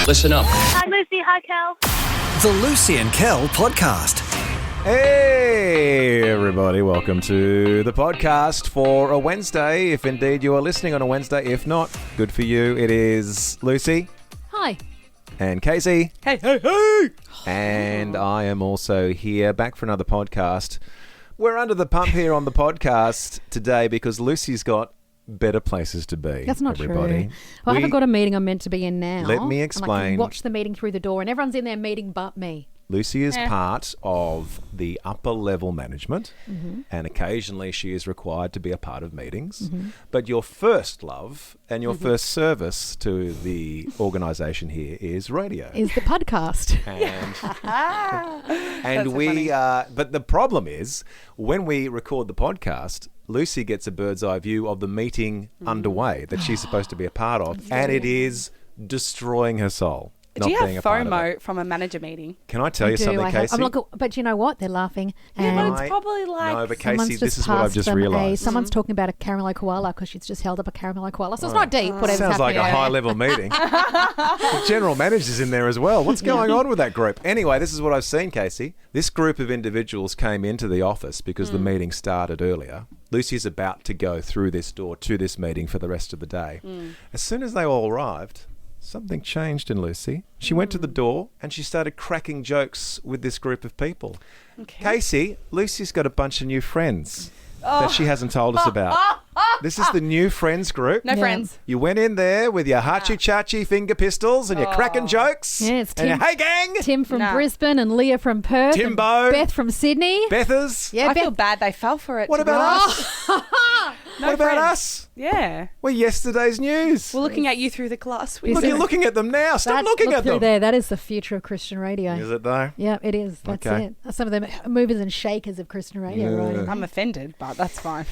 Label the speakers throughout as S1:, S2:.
S1: Listen up.
S2: Hi, Lucy. Hi, Kel.
S3: The Lucy and Kel Podcast.
S4: Hey, everybody. Welcome to the podcast for a Wednesday, if indeed you are listening on a Wednesday. If not, good for you. It is Lucy.
S5: Hi.
S4: And Casey.
S5: Hey, hey, hey.
S4: And I am also here, back for another podcast. We're under the pump here on the podcast today because Lucy's got better places to be.
S5: That's not
S4: everybody.
S5: true. Well, I haven't got a meeting I'm meant to be in now.
S4: Let me
S5: And I
S4: explain.
S5: can watch the meeting through the door and everyone's in their meeting but me.
S4: Lucy is part of the upper level management, and occasionally she is required to be a part of meetings. But your first love and your first service to the organisation here is radio.
S5: Is the podcast.
S4: And we, but the problem is when we record the podcast, Lucy gets a bird's eye view of the meeting underway that she's supposed to be a part of, and it is destroying her soul.
S6: Do you have
S4: being a part of it.
S6: FOMO from a manager meeting?
S4: Can I tell you something, Casey?
S5: But you know what? They're laughing.
S6: Yeah, but it's probably like...
S4: No, but
S5: Someone's
S4: Casey,
S5: just
S4: this is what I've
S5: passed
S4: just
S5: them
S4: realised.
S5: Someone's talking about a caramello koala because she's just held up a caramello koala. So it's not deep, whatever's
S4: Sounds like
S5: happening.
S4: a high-level meeting. The general manager's in there as well. What's going on with that group? Anyway, this is what I've seen, Casey. This group of individuals came into the office because the meeting started earlier. Lucy's about to go through this door to this meeting for the rest of the day. As soon as they all arrived, something changed in Lucy. She went to the door and she started cracking jokes with this group of people.
S6: Okay.
S4: Casey, Lucy's got a bunch of new friends that she hasn't told us about. This is the new friends group.
S6: No friends.
S4: You went in there with your hachi-chachi finger pistols and you're cracking jokes.
S5: Yeah, it's
S4: and
S5: Tim.
S4: hey, gang!
S5: Tim from Brisbane and Leah from Perth.
S4: Timbo.
S5: And Beth from Sydney.
S4: Bethers.
S5: Yeah,
S6: I
S5: Beth.
S6: feel bad they fell for it.
S4: What
S6: to be
S4: about
S6: honest.
S4: us?
S6: No
S4: What about
S6: friends.
S4: us?
S6: Yeah.
S4: We're yesterday's news.
S6: We're looking at you through the glass
S4: Look,
S6: window.
S4: you're looking at them now. Stop looking
S5: look
S4: at
S5: through
S4: them.
S5: there. That is the future of Christian radio.
S4: Is it though?
S5: Yeah, it is. That's
S4: Okay.
S5: it. Some of them movers and shakers of Christian radio, right?
S6: I'm offended, but that's fine.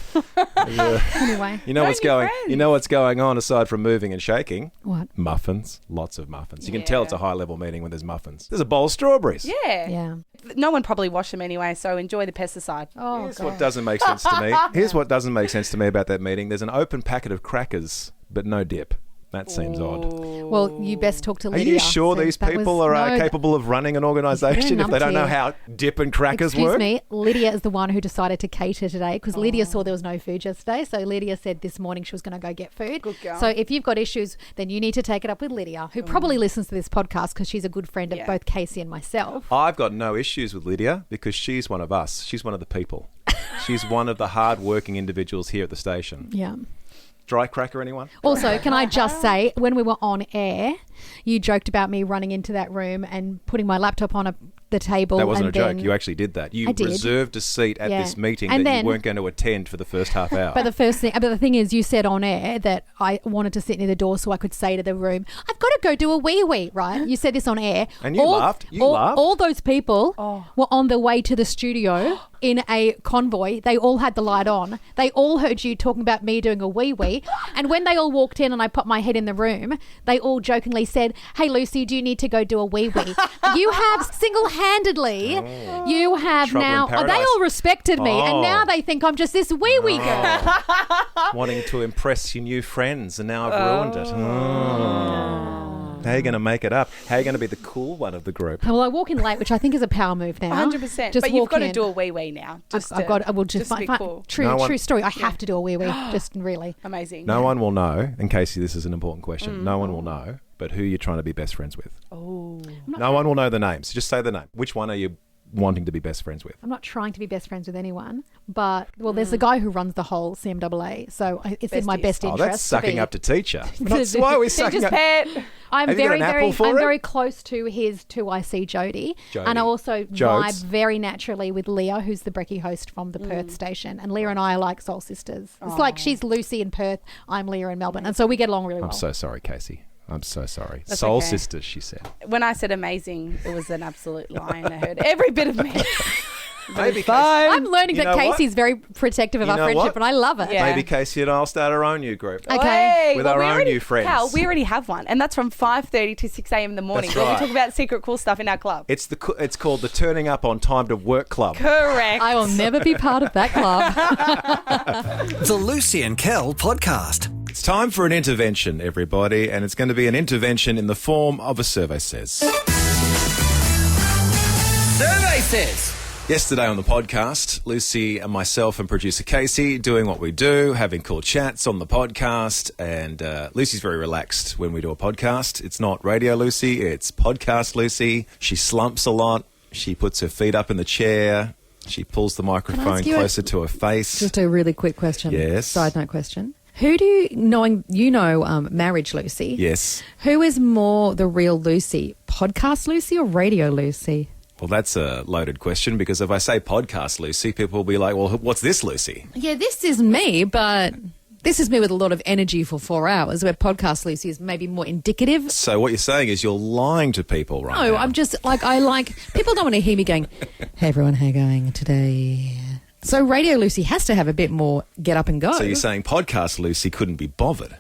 S5: Anyway.
S4: You know
S6: No
S4: what's
S6: new
S4: going.
S6: friends.
S4: You know what's going on aside from moving and shaking.
S5: What?
S4: Muffins. Lots of muffins. You can
S6: Yeah.
S4: tell it's a high-level meeting when there's muffins. There's a bowl of strawberries.
S6: Yeah.
S5: Yeah.
S6: No one probably washed them anyway, so enjoy the pesticide.
S5: Oh,
S4: Here's
S5: God.
S4: what doesn't make sense to me. Here's what doesn't make sense to me about that meeting. There's an open packet of crackers, but no dip. That seems odd.
S5: Well, you best talk to
S4: Are
S5: Lydia.
S4: you sure
S5: So
S4: these
S5: that
S4: people
S5: was-
S4: are
S5: no,
S4: capable of running an organisation if they don't know how dip and crackers
S5: Excuse
S4: work?
S5: me, Lydia is the one who decided to cater today because Lydia saw there was no food yesterday. So Lydia said this morning she was going to go get food.
S6: Good girl.
S5: So if you've got issues, then you need to take it up with Lydia, who probably listens to this podcast because she's a good friend of
S6: Yeah.
S5: both Casey and myself.
S4: I've got no issues with Lydia because she's one of us. She's one of the people. She's one of the hard-working individuals here at the station.
S5: Yeah.
S4: Dry cracker, anyone?
S5: Also, can I just say, when we were on air, you joked about me running into that room and putting my laptop on the table.
S4: That wasn't a
S5: and
S4: joke.
S5: then-
S4: You actually did that. You
S5: I did.
S4: reserved a seat at
S5: Yeah.
S4: this meeting
S5: And
S4: that
S5: then-
S4: you weren't going to attend for the first half hour.
S5: But the thing is, you said on air that I wanted to sit near the door so I could say to the room, "I've got to go do a wee." Right? You said this on air,
S4: And you laughed. You laughed.
S5: All those people were on their way to the studio in a convoy. They all had the light on. They all heard you talking about me doing a wee, and when they all walked in and I popped my head in the room, they all jokingly said, "Hey Lucy, do you need to go do a wee?" You have single-handedly. You have
S4: Trouble in
S5: now. They
S4: paradise.
S5: all respected me, and now they think I'm just this wee girl.
S4: Wanting to impress your new friends, and now I've ruined it. How are you going to make it up? How are you going to be the cool one of the group?
S5: Well, I walk in late, which I think is a power move now.
S6: 100%.
S5: Just
S6: But you've
S5: walk
S6: got to
S5: in.
S6: do a wee now.
S5: I will just
S6: to be
S5: find
S6: cool.
S5: true
S4: No one-
S5: true story. I have to do a wee. Just really.
S6: Amazing.
S4: No one will know, in case this is an important question, no one will know, but who you're trying to be best friends with.
S6: Oh.
S4: No one will know the names. Just say the name. Which one are you wanting to be best friends with?
S5: I'm not trying to be best friends with anyone, but there's the guy who runs the whole CMAA, so it's in my
S6: Besties.
S5: best
S4: Oh,
S5: interest.
S4: that's sucking
S5: to be,
S4: up to teacher. Why are we sucking
S6: Just
S4: up?
S6: pet.
S5: I'm
S4: Have you got
S5: very,
S4: an apple for
S5: I'm
S4: it?
S5: very close to his 2IC Jody,
S4: Jody.
S5: and I also
S4: Jodes.
S5: vibe very naturally with Leah, who's the brekkie host from the Perth station, and Leah and I are like soul sisters. It's like she's Lucy in Perth, I'm Leah in Melbourne, and so we get along really well.
S4: I'm so sorry, Casey. I'm so sorry.
S6: That's
S4: Soul
S6: okay.
S4: sisters, she said.
S6: When I said amazing, it was an absolute lie, and I heard every bit of me.
S4: Maybe
S5: I'm learning
S4: You
S5: that
S4: know what?
S5: Casey's very protective of
S4: You
S5: our
S4: know
S5: friendship,
S4: what?
S5: and I love it.
S6: Yeah.
S4: Maybe Casey and I'll start our own new group.
S5: Okay.
S6: Hey,
S4: With our
S6: we
S4: own
S6: already-
S4: new friends.
S6: Cal, we already have one, and that's from 5:30 to 6 a.m. in the morning.
S4: That's
S6: Where
S4: right.
S6: we talk about secret cool stuff in our club.
S4: It's called the Turning Up on Time to Work Club.
S6: Correct.
S5: I will never be part of that club.
S3: The Lucy and Kel Podcast.
S4: It's time for an intervention, everybody, and it's going to be an intervention in the form of a survey says.
S3: Survey says.
S4: Yesterday on the podcast, Lucy and myself and producer Casey doing what we do, having cool chats on the podcast, and Lucy's very relaxed when we do a podcast. It's not Radio Lucy, it's Podcast Lucy. She slumps a lot. She puts her feet up in the chair. She pulls the microphone closer to her face.
S1: Just a really quick question.
S4: Yes.
S1: Side note question. Who do you, knowing you know Marriage Lucy?
S4: Yes.
S1: Who is more the real Lucy? Podcast Lucy or Radio Lucy?
S4: Well, that's a loaded question because if I say Podcast Lucy, people will be like, well, what's this Lucy?
S1: Yeah, this is me, but this is me with a lot of energy for 4 hours, where Podcast Lucy is maybe more indicative.
S4: So what you're saying is you're lying to people right now.
S1: No, I'm just people don't want to hear me going, hey everyone, how you going today? So Radio Lucy has to have a bit more get up and go.
S4: So you're saying Podcast Lucy couldn't be bothered?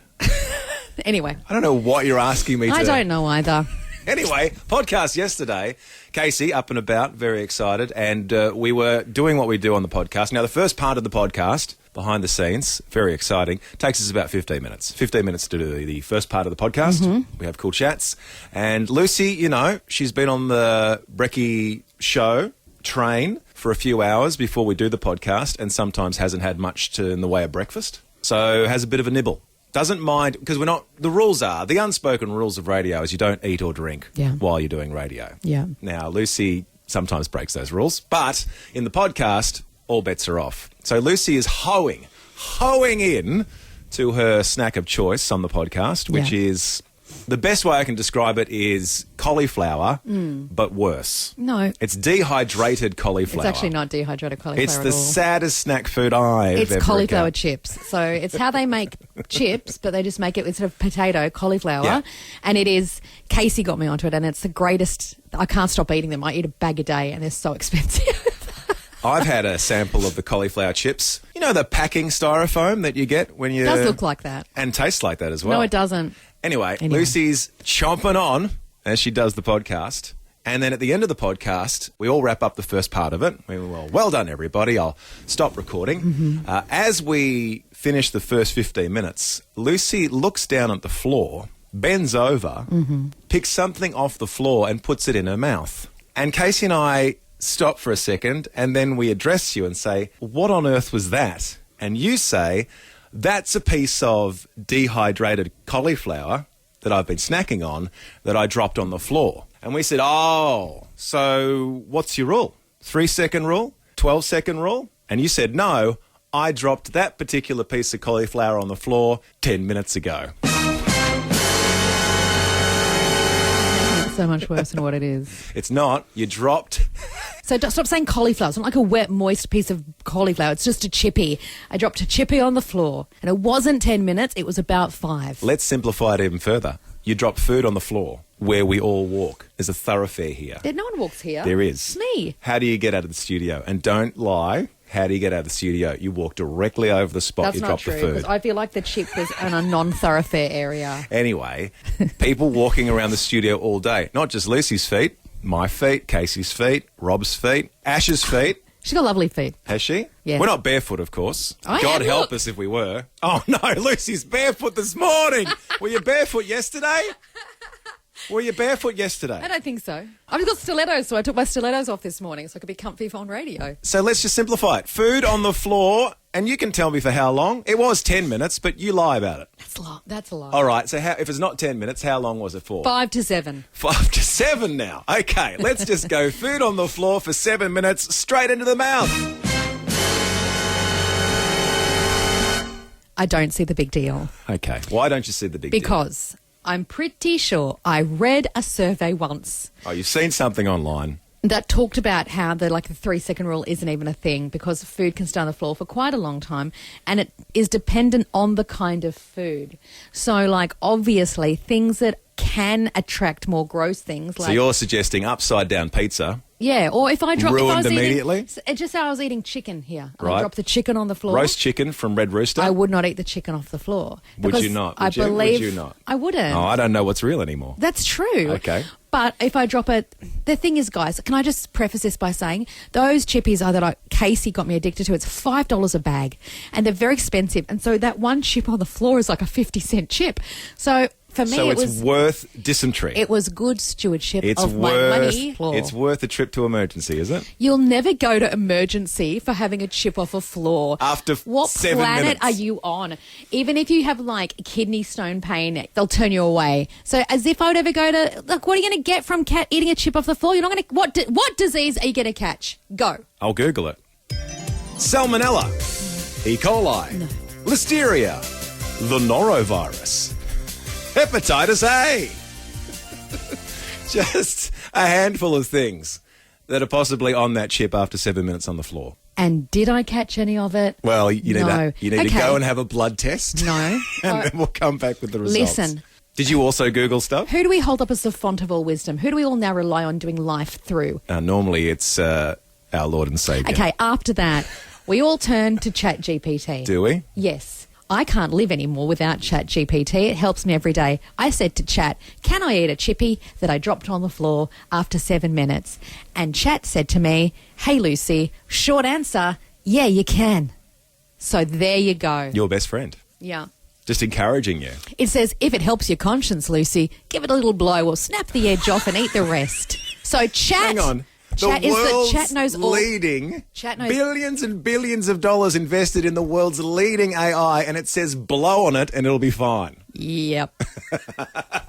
S1: Anyway.
S4: I don't know what you're asking me to...
S1: I don't know either.
S4: Anyway, podcast yesterday, Casey up and about, very excited, and we were doing what we do on the podcast. Now, the first part of the podcast, behind the scenes, very exciting, takes us about 15 minutes. 15 minutes to do the first part of the podcast. Mm-hmm. We have cool chats. And Lucy, you know, she's been on the Brekkie show train for a few hours before we do the podcast and sometimes hasn't had much in the way of breakfast. So has a bit of a nibble. Doesn't mind, because the rules are, the unspoken rules of radio is you don't eat or drink while you're doing radio.
S1: Yeah.
S4: Now, Lucy sometimes breaks those rules, but in the podcast, all bets are off. So Lucy is hoeing in to her snack of choice on the podcast, which is, the best way I can describe it is cauliflower, but worse.
S1: No.
S4: It's dehydrated cauliflower.
S1: It's actually not dehydrated cauliflower
S4: It's
S1: at
S4: the
S1: all.
S4: saddest snack food I've ever
S1: It's cauliflower
S4: encountered.
S1: chips. So it's how they make chips, but they just make it instead of potato, cauliflower.
S4: Yeah.
S1: And it is, Casey got me onto it, and it's the greatest. I can't stop eating them. I eat a bag a day, and they're so expensive.
S4: I've had a sample of the cauliflower chips. You know the packing styrofoam that you get when you...
S1: It does look like that.
S4: And tastes like that as well.
S1: No, it doesn't.
S4: Anyway, Lucy's chomping on as she does the podcast. And then at the end of the podcast, we all wrap up the first part of it. Well done, everybody. I'll stop recording.
S1: Mm-hmm.
S4: As we finish the first 15 minutes, Lucy looks down at the floor, bends over, picks something off the floor and puts it in her mouth. And Casey and I stop for a second and then we address you and say, what on earth was that? And you say, that's a piece of dehydrated cauliflower that I've been snacking on that I dropped on the floor. And we said, oh, so what's your rule? 3-second rule? 12-second rule? And you said, no, I dropped that particular piece of cauliflower on the floor 10 minutes ago.
S1: It's so much worse than what it is.
S4: It's not. You dropped...
S1: So stop saying cauliflower. It's not like a wet, moist piece of cauliflower. It's just a chippy. I dropped a chippy on the floor, and it wasn't 10 minutes. It was about 5.
S4: Let's simplify it even further. You drop food on the floor where we all walk. There's a thoroughfare here.
S1: No one walks here.
S4: There is.
S1: It's me.
S4: How do you get out of the studio? And don't lie. How do you get out of the studio? You walk directly over the spot
S1: That's
S4: you
S1: not
S4: dropped
S1: true,
S4: the food.
S1: because I feel like the chip was in a non-thoroughfare area.
S4: Anyway, people walking around the studio all day. Not just Lucy's feet, my feet, Casey's feet, Rob's feet, Ash's feet.
S1: She's got lovely feet.
S4: Has she?
S1: Yeah.
S4: We're not barefoot, of course.
S1: I
S4: God
S1: am,
S4: help
S1: look.
S4: us if we were. Oh, no, Lucy's barefoot this morning. Were you barefoot yesterday? Were you barefoot yesterday?
S1: I don't think so. I've got stilettos, so I took my stilettos off this morning so I could be comfy on radio.
S4: So let's just simplify it. Food on the floor, and you can tell me for how long. It was 10 minutes, but you lie about it.
S1: That's a lot.
S4: All right, so if it's not 10 minutes, how long was it for?
S1: 5 to 7.
S4: 5 to 7 now. Okay, let's just go food on the floor for 7 minutes, straight into the mouth.
S1: I don't see the big deal.
S4: Okay, why don't you see the big deal?
S1: Because I'm pretty sure I read a survey once
S4: Oh, you've seen something online.
S1: that talked about how the 3-second rule isn't even a thing because food can stay on the floor for quite a long time and it is dependent on the kind of food. So, obviously, things that can attract more gross things.
S4: So you're suggesting upside down pizza.
S1: Yeah, or if I dropped...
S4: Ruined immediately?
S1: It's just how I was eating chicken here.
S4: Right.
S1: I dropped the chicken on the floor.
S4: Roast chicken from Red Rooster?
S1: I would not eat the chicken off the floor.
S4: Would
S1: because
S4: you not?
S1: I
S4: Would you?
S1: believe
S4: Would you not?
S1: I wouldn't.
S4: Oh, I don't know what's real anymore.
S1: That's true.
S4: Okay.
S1: But if I drop it the thing is, guys, can I just preface this by saying those chippies that Casey got me addicted to, it's $5 a bag and they're very expensive. And so that one chip on the floor is like a 50-cent chip. So for me,
S4: So
S1: it
S4: it's
S1: was
S4: worth dysentery.
S1: it was good stewardship
S4: It's
S1: of my money. Floor.
S4: It's worth a trip to emergency, is it?
S1: You'll never go to emergency for having a chip off a floor.
S4: After
S1: what
S4: 7
S1: planet
S4: minutes.
S1: are you on? Even if you have like kidney stone pain, they'll turn you away. So as if I would ever go to, like, what are you going to get from eating a chip off the floor? You're not going to, what disease are you going to catch? Go.
S4: I'll Google it. Salmonella, E. coli, Listeria, the norovirus, hepatitis A. Just a handful of things that are possibly on that chip after 7 minutes on the floor.
S1: And did I catch any of it?
S4: Well, you need,
S1: No.
S4: you need to
S1: Okay.
S4: go and have a blood test.
S1: No.
S4: And then we'll come back with the results.
S1: Listen.
S4: Did you also Google stuff?
S1: Who do we hold up as the font of all wisdom? Who do we all now rely on doing life through?
S4: Normally it's our Lord and Saviour.
S1: Okay, after that, we all turn to ChatGPT.
S4: Do we?
S1: Yes. I can't live anymore without ChatGPT. It helps me every day. I said to Chat, can I eat a chippy that I dropped on the floor after 7 minutes? And Chat said to me, hey, Lucy, short answer, yeah, you can. So there you go.
S4: Your best friend.
S1: Yeah.
S4: Just encouraging you.
S1: It says, if it helps your conscience, Lucy, give it a little blow or snap the edge off and eat the rest. So Chat...
S4: Hang on.
S1: Chat
S4: The
S1: is
S4: world's
S1: Chat knows all.
S4: leading
S1: Chat knows-
S4: billions and billions of dollars invested in the world's leading AI, and it says blow on it and it'll be fine.
S1: Yep.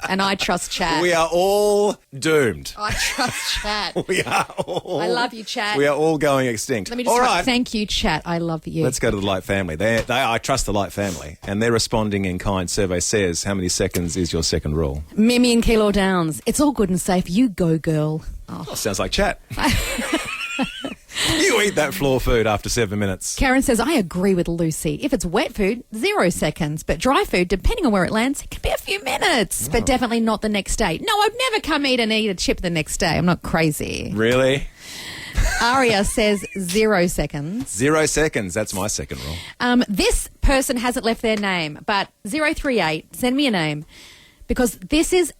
S1: And I trust Chat.
S4: We are all doomed.
S1: I trust Chat.
S4: We are all.
S1: I love you, Chat.
S4: We are all going extinct.
S1: Let me just
S4: all right.
S1: thank you, Chat. I love you.
S4: Let's go to the Light family. I trust the Light family, and they're responding in kind. Survey says, how many seconds is your second rule?
S1: Mimi and Kilo Downs. It's all good and safe. You go, girl. Oh.
S4: Sounds like chat. You eat that floor food after 7 minutes.
S1: Karen says, I agree with Lucy. If it's wet food, 0 seconds. But dry food, depending on where it lands, it can be a few minutes. But definitely not the next day. No, I'd never come eat a chip the next day. I'm not crazy.
S4: Really?
S1: Aria says 0 seconds.
S4: 0 seconds. That's my second rule.
S1: This person hasn't left their name, but 038, send me a name. Because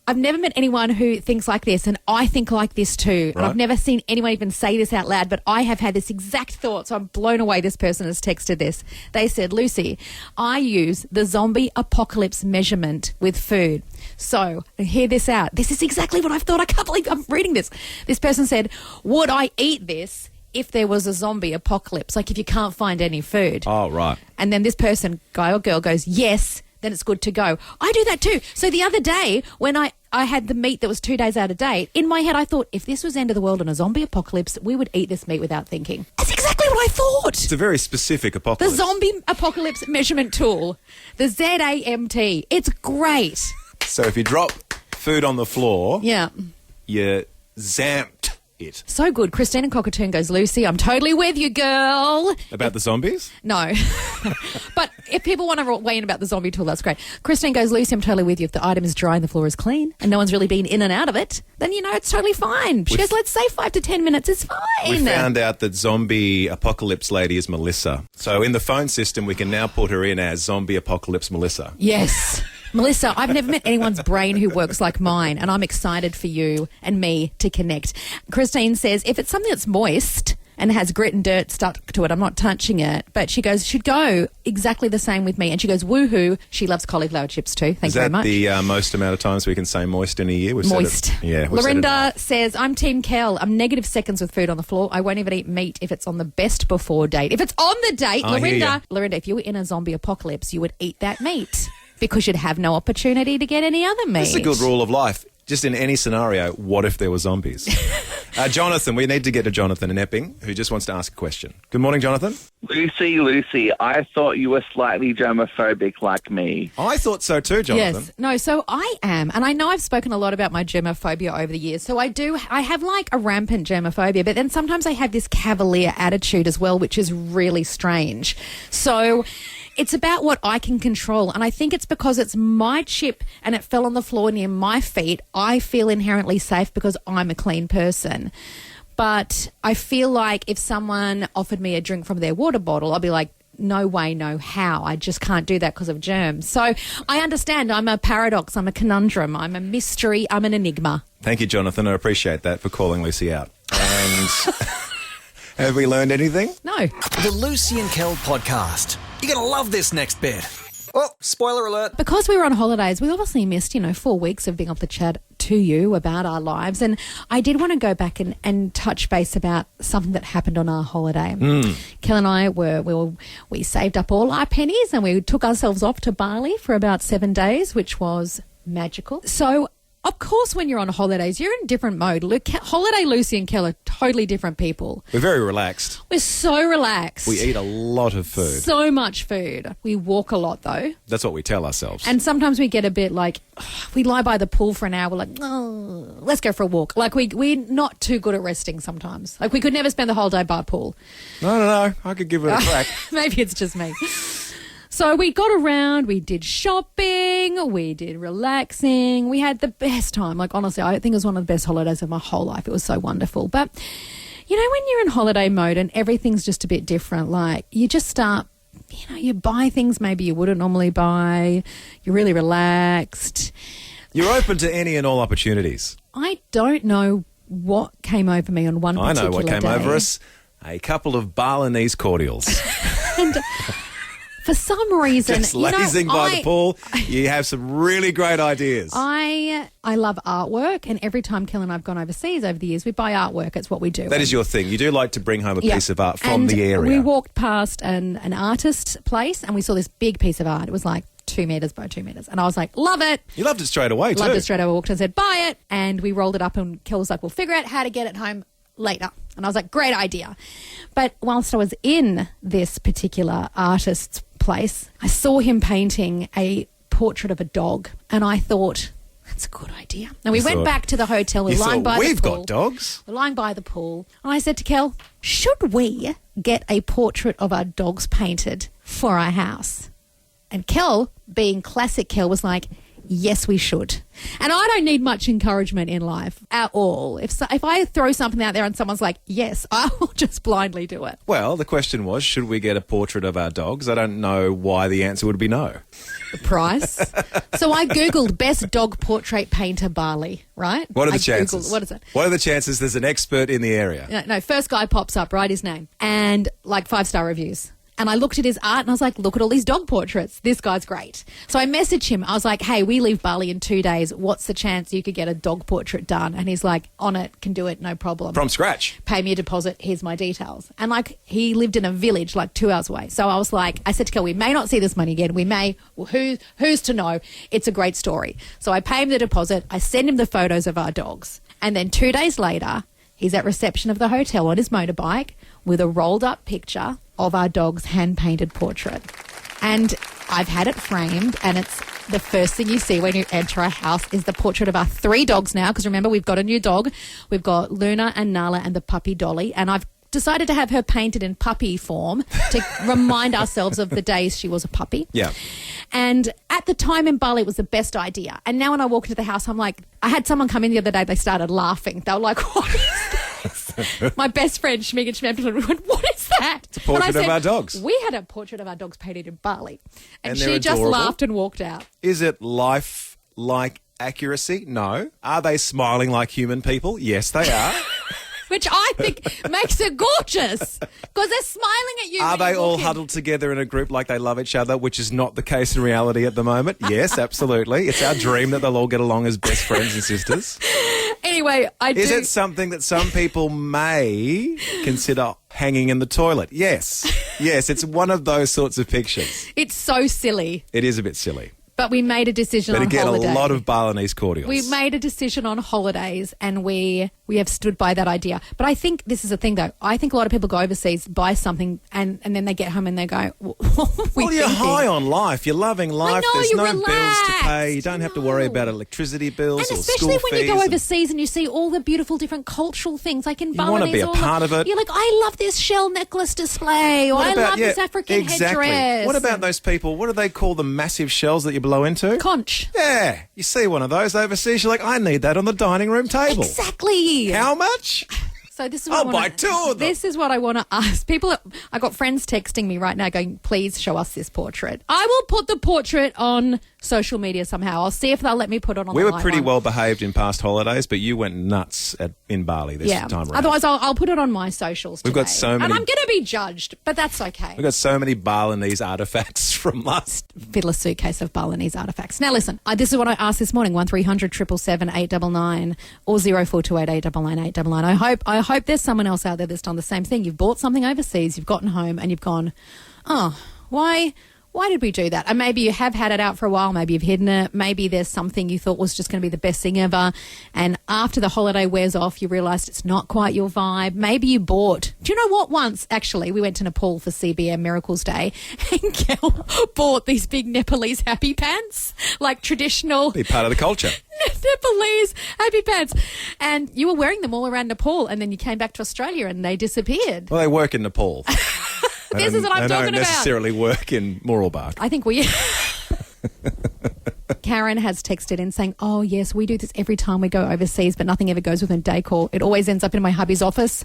S1: I've never met anyone who thinks like this, and I think like this too. And
S4: Right.
S1: I've never seen anyone even say this out loud, but I have had this exact thought, so I'm blown away this person has texted this. They said, Lucy, I use the zombie apocalypse measurement with food. So, hear this out. This is exactly what I've thought. I can't believe I'm reading this. This person said, would I eat this if there was a zombie apocalypse? Like if you can't find any food.
S4: Oh, right.
S1: And then this person, guy or girl, goes, yes, then it's good to go. I do that too. So the other day when I had the meat that was 2 days out of date, in my head I thought, if this was end of the world and a zombie apocalypse, we would eat this meat without thinking. That's exactly what I thought.
S4: It's a very specific
S1: The
S4: apocalypse.
S1: zombie apocalypse measurement tool. The ZAMT. It's great.
S4: So if you drop food on the floor,
S1: Yeah.
S4: you zamped it.
S1: So good. Christine and Cockatoon goes, Lucy, I'm totally with you, girl.
S4: About the zombies?
S1: No. But if people want to weigh in about the zombie tool, that's great. Christine goes, Lucy, I'm totally with you. If the item is dry and the floor is clean and no one's really been in and out of it, then, it's totally fine. She goes, let's say 5 to 10 minutes. It's fine.
S4: We found out that zombie apocalypse lady is Melissa. So in the phone system, we can now put her in as zombie apocalypse Melissa.
S1: Yes. Melissa, I've never met anyone's brain who works like mine, and I'm excited for you and me to connect. Christine says, if it's something that's moist and has grit and dirt stuck to it, I'm not touching it. But she goes, should go exactly the same with me. And she goes, woohoo. She loves cauliflower chips too. Thank you very much.
S4: Is that the most amount of times we can say moist in a year? We've
S1: Moist.
S4: Said it, yeah. we've said
S1: Lorinda
S4: it.
S1: says, I'm Team Kel. I'm negative seconds with food on the floor. I won't even eat meat if it's on the best before date. If it's on the date,
S4: I hear
S1: Lorinda, if you were in a zombie apocalypse, you would eat that meat because you'd have no opportunity to get any other meat.
S4: It's a good rule of life. Just in any scenario, what if there were zombies? Jonathan, we need to get to Jonathan in Epping, who just wants to ask a question. Good morning, Jonathan.
S2: Lucy, I thought you were slightly germaphobic like me.
S4: I thought so too, Jonathan.
S1: Yes. No, so I am. And I know I've spoken a lot about my germophobia over the years. So I have like a rampant germophobia, but then sometimes I have this cavalier attitude as well, which is really strange. So it's about what I can control. And I think it's because it's my chip and it fell on the floor near my feet. I feel inherently safe because I'm a clean person. But I feel like if someone offered me a drink from their water bottle, I'll be like, no way, no how. I just can't do that because of germs. So I understand. I'm a paradox. I'm a conundrum. I'm a mystery. I'm an enigma.
S4: Thank you, Jonathan. I appreciate that for calling Lucy out. And have we learned anything?
S1: No.
S3: The Lucy and Kel podcast. You're going to love this next bit. Oh, spoiler alert.
S1: Because we were on holidays, we obviously missed, 4 weeks of being able to chat to you about our lives. And I did want to go back and touch base about something that happened on our holiday. Kel and I we saved up all our pennies and we took ourselves off to Bali for about 7 days, which was magical. So, of course, when you're on holidays, you're in a different mode. Holiday Lucy and Kel are totally different people.
S4: We're very relaxed.
S1: We're so relaxed.
S4: We eat a lot of food.
S1: So much food. We walk a lot, though.
S4: That's what we tell ourselves.
S1: And sometimes we get a bit like, we lie by the pool for an hour. We're like, oh, let's go for a walk. Like, we're not too good at resting sometimes. Like, we could never spend the whole day by a pool.
S4: No. I could give it a crack.
S1: Maybe it's just me. So we got around, we did shopping, we did relaxing, we had the best time. Like, honestly, I think it was one of the best holidays of my whole life. It was so wonderful. But, when you're in holiday mode and everything's just a bit different, like, you just start, you buy things maybe you wouldn't normally buy. You're really relaxed.
S4: You're open to any and all opportunities.
S1: I don't know what came over me on one particular day.
S4: I know what came over us. A couple of Balinese cordials.
S1: And for some reason,
S4: just lazing by the pool, you have some really great ideas.
S1: I love artwork, and every time Kel and I've gone overseas over the years, we buy artwork. It's what we do.
S4: That is your thing. You do like to bring home a piece of art from
S1: and
S4: the area.
S1: We walked past an artist's place, and we saw this big piece of art. It was like 2 meters by 2 meters. And I was like, love it.
S4: You loved it straight away, too.
S1: Loved it straight away. Walked and said, buy it. And we rolled it up, and Kel was like, we'll figure out how to get it home later. And I was like, great idea. But whilst I was in this particular artist's place, I saw him painting a portrait of a dog, and I thought, that's a good idea. And we went back to the hotel. We're lying by the pool.
S4: We've got dogs.
S1: We're lying by the pool. And I said to Kel, should we get a portrait of our dogs painted for our house? And Kel, being classic Kel, was like, yes, we should. And I don't need much encouragement in life at all. If I throw something out there and someone's like, yes, I will just blindly do it.
S4: Well, the question was, should we get a portrait of our dogs? I don't know why the answer would be no.
S1: The price. So I Googled best dog portrait painter Bali, right?
S4: What are the chances?
S1: What is it?
S4: What are the chances there's an expert in the area?
S1: No, first guy pops up, write his name, and like 5-star reviews. And I looked at his art and I was like, look at all these dog portraits. This guy's great. So I messaged him. I was like, hey, we leave Bali in 2 days. What's the chance you could get a dog portrait done? And he's like, on it, can do it, no problem.
S4: From scratch?
S1: Pay me a deposit. Here's my details. And like, he lived in a village like 2 hours away. So I was like, I said to Kel, we may not see this money again. We may. Well, who's to know? It's a great story. So I pay him the deposit. I send him the photos of our dogs. And then 2 days later, he's at reception of the hotel on his motorbike with a rolled up picture of our dog's hand-painted portrait. And I've had it framed, and it's the first thing you see when you enter our house is the portrait of our 3 dogs now, because remember, we've got a new dog. We've got Luna and Nala and the puppy Dolly, and I've decided to have her painted in puppy form to remind ourselves of the days she was a puppy.
S4: Yeah.
S1: And at the time in Bali, it was the best idea. And now when I walk into the house, I'm like, I had someone come in the other day, they started laughing. They were like, what is this? My best friend, Schmig and Schmempton, went, what is that?
S4: It's a portrait of our dogs.
S1: We had a portrait of our dogs painted in Bali. And
S4: they're
S1: she just
S4: adorable.
S1: laughed and walked out.
S4: Is it life-like accuracy? No. Are they smiling like human people? Yes, they are.
S1: Which I think makes it gorgeous because they're smiling at you.
S4: Are they all huddled together in a group like they love each other, which is not the case in reality at the moment? Yes, absolutely. It's our dream that they'll all get along as best friends and sisters.
S1: Anyway,
S4: Is it something that some people may consider hanging in the toilet? Yes. Yes, it's one of those sorts of pictures.
S1: It's so silly.
S4: It is a bit silly.
S1: But we made a decision on holiday.
S4: But again, a lot of Balinese cordials.
S1: We made a decision on holidays, and we have stood by that idea. But I think this is the thing, though. I think a lot of people go overseas, buy something, and then they get home and they go, what were we
S4: you're
S1: thinking?
S4: high on life. You're loving life.
S1: I know,
S4: There's
S1: you're
S4: no
S1: relaxed.
S4: bills to pay. You don't have to worry about electricity bills
S1: And
S4: or
S1: especially
S4: school
S1: when you go
S4: fees.
S1: overseas and you see all the beautiful different cultural things, like in Bali.
S4: You want to be a part of it.
S1: You're like, I love this shell necklace display, or I love this African headdress.
S4: What about those people? What do they call the massive shells that you blow into?
S1: Conch.
S4: Yeah, you see one of those overseas, you're like, I need that on the dining room table.
S1: Exactly.
S4: How much?
S1: So this is what
S4: I'll buy 2 of them.
S1: This is what I want to ask people. I got friends texting me right now going, please show us this portrait. I will put the portrait on social media somehow. I'll see if they'll let me put it on.
S4: We
S1: the
S4: were
S1: live
S4: pretty
S1: one.
S4: well behaved in past holidays, but you went nuts in Bali this time around.
S1: Otherwise, I'll put it on my socials today.
S4: We've got so many-
S1: And I'm going to be judged, but that's okay.
S4: We've got so many Balinese artefacts from last.
S1: Fiddler suitcase of Balinese artefacts. Now listen, this is what I asked this morning, 1300 777 899 or 0428 899 899. I hope there's someone else out there that's done the same thing. You've bought something overseas, you've gotten home and you've gone, oh, why did we do that? And maybe you have had it out for a while, maybe you've hidden it, maybe there's something you thought was just going to be the best thing ever, and after the holiday wears off, you realised it's not quite your vibe. Maybe you bought... Do you know what? Once, actually, we went to Nepal for CBM Miracles Day, and Kel bought these big Nepalese happy pants, like traditional...
S4: Be part of the culture.
S1: Nepalese happy pants. And you were wearing them all around Nepal, and then you came back to Australia and they disappeared.
S4: Well, they work in Nepal.
S1: This is what I'm
S4: they
S1: talking
S4: don't
S1: about.
S4: necessarily work in Mooroolbark.
S1: I think we... Karen has texted in saying, oh, yes, we do this every time we go overseas, but nothing ever goes within decor. It always ends up in my hubby's office.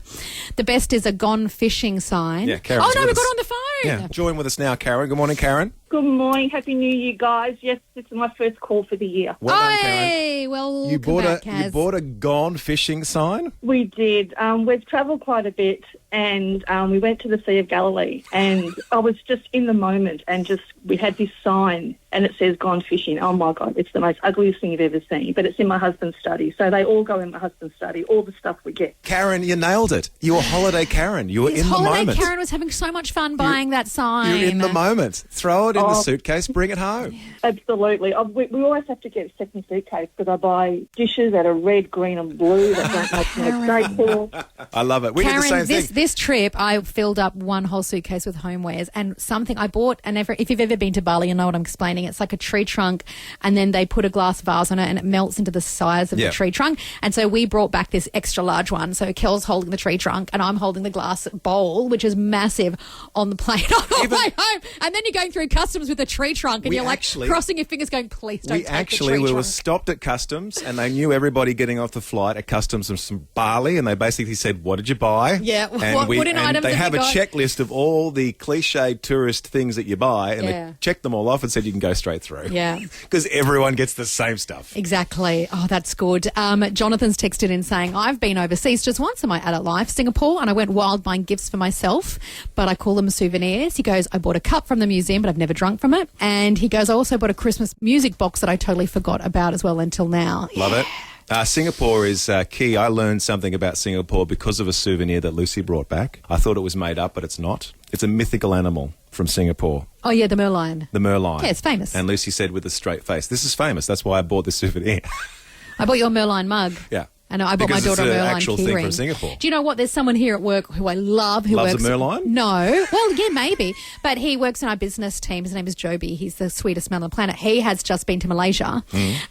S1: The best is a gone fishing sign.
S4: Yeah, Karen's
S1: oh, no,
S4: with
S1: we've got
S4: us.
S1: on the phone.
S4: Yeah, join with us now, Karen. Good morning, Karen.
S7: Good morning. Happy New Year, guys. Yes, this is my first call for the year.
S4: Well done, Karen.
S1: Hey, well,
S4: You bought
S1: back,
S4: you bought a gone fishing sign?
S7: We did. We've travelled quite a bit, and we went to the Sea of Galilee, and I was just in the moment, and we had this sign, and it says "Gone Fishing." Oh my God, it's the most ugliest thing you've ever seen. But it's in my husband's study, so they all go in my husband's study. All the stuff we get.
S4: Karen, you nailed it. You were holiday Karen. You were in the moment.
S1: Karen was having so much fun buying that sign.
S4: You're in the moment. Throw it in the suitcase, bring it home.
S7: Absolutely. We always have to get a second suitcase because I buy dishes that are red, green, and blue that don't make me decor.
S4: I love it. We did the
S1: Karen,
S4: same thing.
S1: this trip, I filled up one whole suitcase with homewares and something I bought. And if you've ever been to Bali, you know what I'm explaining. It's like a tree trunk, and then they put a glass vase on it, and it melts into the size of the tree trunk. And so we brought back this extra large one. So Kel's holding the tree trunk, and I'm holding the glass bowl, which is massive, on the plane on our way home. And then you're going through customs with a tree trunk, and you're like crossing your fingers, going, "Please don't take the tree trunk."
S4: We were stopped at customs, and they knew everybody getting off the flight at customs from Bali, and they basically said, "What did you buy?"
S1: Yeah,
S4: and
S1: what wooden items
S4: they
S1: have
S4: have
S1: you
S4: a
S1: got?
S4: checklist of all the cliched tourist things that you buy, and they checked them all off and said you can go straight through.
S1: Yeah,
S4: because everyone gets the same stuff.
S1: Exactly. Oh, that's good. Jonathan's texted in saying, I've been overseas just once in my adult life, Singapore, and I went wild buying gifts for myself, but I call them souvenirs. He goes, I bought a cup from the museum, but I've never drunk from it. And he goes, I also bought a Christmas music box that I totally forgot about as well until now.
S4: Love it. Singapore is key. I learned something about Singapore because of a souvenir that Lucy brought back. I thought it was made up, but it's not. It's a mythical animal from Singapore.
S1: Oh, yeah, the merlion.
S4: The merlion.
S1: Yeah, it's famous.
S4: And Lucy said with a straight face, this is famous. That's why I bought this souvenir.
S1: I bought your merlion mug.
S4: Yeah.
S1: And I bought
S4: because
S1: my daughter a
S4: it's an
S1: merlion
S4: actual
S1: key
S4: thing
S1: ring.
S4: from Singapore.
S1: Do you know what? There's someone here at work who I love. Who
S4: Loves
S1: works
S4: a merlion?
S1: No. Well, yeah, maybe. But he works in our business team. His name is Joby. He's the sweetest man on the planet. He has just been to Malaysia.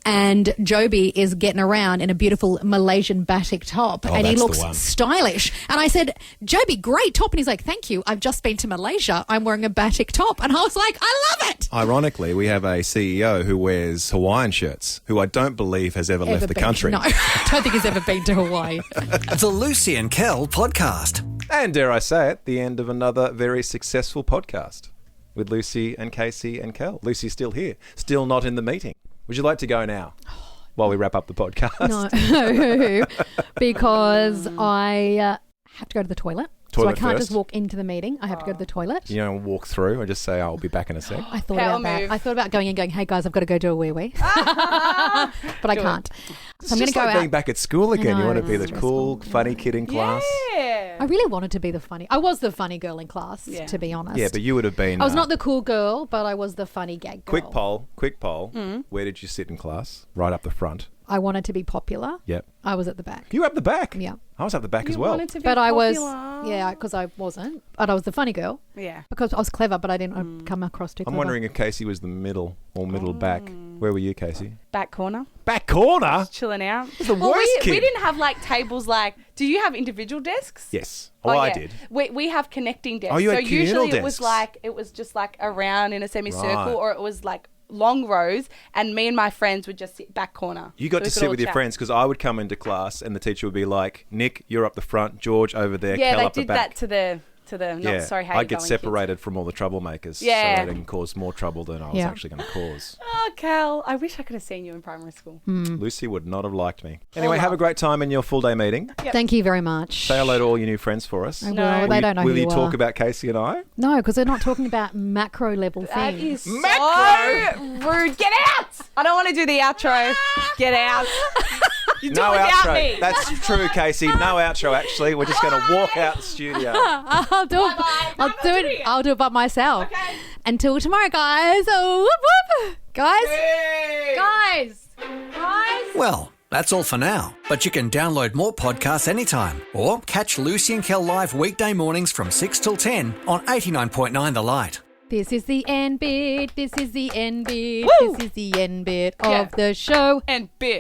S1: And Joby is getting around in a beautiful Malaysian batik top.
S4: Oh,
S1: and he
S4: that's the
S1: looks
S4: one.
S1: stylish. And I said, Joby, great top. And he's like, thank you. I've just been to Malaysia. I'm wearing a batik top. And I was like, I love it.
S4: Ironically, we have a CEO who wears Hawaiian shirts, who I don't believe has ever left the country.
S1: No, I don't think he's ever been to Hawaii.
S3: The Lucy and Kel podcast.
S4: And dare I say it, the end of another very successful podcast with Lucy and Casey and Kel. Lucy's still here, still not in the meeting. Would you like to go now while we wrap up the podcast?
S5: No, because I have to go to the toilet. So I
S4: Toilet
S5: can't
S4: first?
S5: just walk into the meeting. I have to go to the toilet.
S4: You don't walk through and just say, I'll be back in a sec.
S5: I thought
S6: Power
S5: about that.
S6: move.
S5: I thought about going and going, hey guys, I've got to go do a wee-wee. But I can't. So I'm going to go
S4: like
S5: out.
S4: being back at school again. You
S5: know,
S4: want to be the
S5: it's
S4: cool,
S5: stressful.
S4: funny kid in class.
S6: Yeah.
S5: I really wanted to be the funny. I was the funny girl in class,
S6: Yeah.
S5: to be honest.
S4: Yeah, but you would have been...
S5: I was not the cool girl, but I was the funny gag girl.
S4: Quick poll. Where did you sit in class? Right up the front.
S5: I wanted to be popular.
S4: Yep.
S5: I was at the back.
S4: You were up the back?
S5: Yeah.
S4: I was up the back as
S6: You
S4: well.
S6: wanted to be
S5: But I was,
S6: popular.
S5: yeah, because I wasn't. But I was the funny girl
S6: Yeah.
S5: because I was clever, but I didn't come across too
S4: I'm
S5: clever.
S4: wondering if Casey was the middle or middle back. Where were you, Casey?
S6: Back corner.
S4: Back corner?
S6: Chilling out.
S4: The worst kid.
S6: We didn't have like tables like, do you have individual desks?
S4: Yes. Oh, I
S6: yeah.
S4: did.
S6: We have connecting desks.
S4: Oh, you
S6: so
S4: had communal
S6: usually
S4: desks.
S6: it was just like around in a semicircle
S4: Right.
S6: or it was like long rows, and me and my friends would just sit back corner.
S4: You got
S6: So we
S4: to
S6: could
S4: sit
S6: all
S4: with your
S6: chat.
S4: friends because I would come into class and the teacher would be like, Nick, you're up the front, George over there,
S6: Yeah,
S4: Kel
S6: they
S4: up the
S6: did
S4: back.
S6: that to the not sorry how
S4: I'd
S6: you
S4: get
S6: going,
S4: separated from all the troublemakers
S6: Yeah.
S4: so I didn't cause more trouble than I was
S5: Yeah.
S4: actually going to cause.
S6: kids. Oh, Cal, I wish I could have seen you in primary school.
S4: Lucy would not have liked me. Anyway, have a great time in your full day meeting.
S5: Thank you very much.
S4: Say hello to all your new friends for us.
S5: I will.
S6: No.
S5: They don't know
S4: Will
S5: who
S4: you
S5: you
S4: talk
S5: are.
S4: about Casey and I?
S5: No, because they're not talking about macro level
S6: That
S5: things.
S6: is so rude. Get out! I don't want to do the outro. Get out. You do
S4: No
S6: it without
S4: outro.
S6: me.
S4: That's true, Casey. No outro, actually. We're just going to walk out the studio.
S5: I'll do it. I'll do it by myself.
S6: Okay.
S5: Until tomorrow, guys. Oh, whoop, whoop. Guys.
S3: Well, that's all for now. But you can download more podcasts anytime or catch Lucy and Kel live weekday mornings from 6 till 10 on 89.9 The Light.
S5: This is the end bit. This is the end bit.
S6: Woo!
S5: This is the end bit
S6: Yeah.
S5: of the show.
S6: And bit.